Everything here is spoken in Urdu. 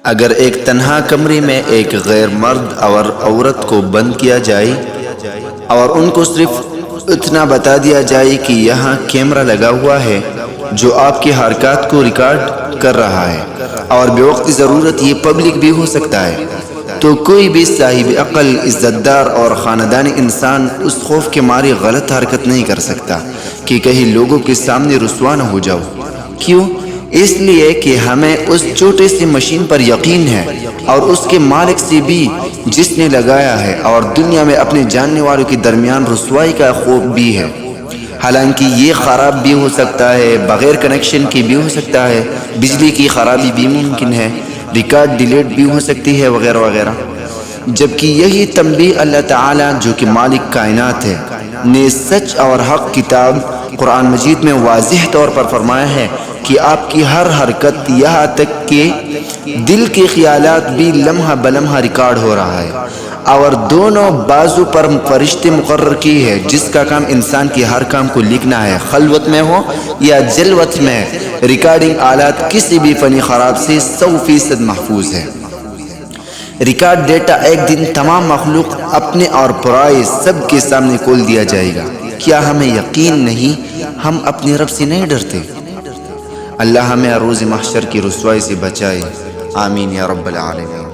اگر ایک تنہا کمرے میں ایک غیر مرد اور عورت کو بند کیا جائے اور ان کو صرف اتنا بتا دیا جائے کہ یہاں کیمرہ لگا ہوا ہے جو آپ کی حرکات کو ریکارڈ کر رہا ہے اور بے وقت ضرورت یہ پبلک بھی ہو سکتا ہے، تو کوئی بھی صاحب عقل، عزت دار اور خاندانی انسان اس خوف کے مارے غلط حرکت نہیں کر سکتا کہ کہیں لوگوں کے سامنے رسوا نہ ہو جاؤ۔ کیوں؟ اس لیے کہ ہمیں اس چھوٹے سی مشین پر یقین ہے اور اس کے مالک سے بھی جس نے لگایا ہے، اور دنیا میں اپنے جاننے والوں کے درمیان رسوائی کا خوف بھی ہے، حالانکہ یہ خراب بھی ہو سکتا ہے، بغیر کنیکشن کے بھی ہو سکتا ہے، بجلی کی خرابی بھی ممکن ہے، ریکارڈ ڈیلیٹ بھی ہو سکتی ہے، وغیرہ وغیرہ۔ جبکہ یہی تنبیہ اللہ تعالیٰ جو کہ مالک کائنات ہے نے سچ اور حق کتاب قرآن مجید میں واضح طور پر فرمایا ہے کہ آپ کی ہر حرکت، یہاں تک کہ دل کے خیالات بھی لمحہ بلمحہ ریکارڈ ہو رہا ہے، اور دونوں بازو پر فرشتے مقرر کی ہے جس کا کام انسان کی ہر کام کو لکھنا ہے، خلوت میں ہو یا جلوت میں۔ ریکارڈنگ آلات کسی بھی فنی خراب سے 100% محفوظ ہے۔ ریکارڈ ڈیٹا ایک دن تمام مخلوق اپنے اور پرائے سب کے سامنے کھول دیا جائے گا۔ کیا ہمیں یقین نہیں؟ ہم اپنے رب سے نہیں ڈرتے؟ اللہ ہمیں روز محشر کی رسوائی سے بچائے، آمین یا رب العالمین۔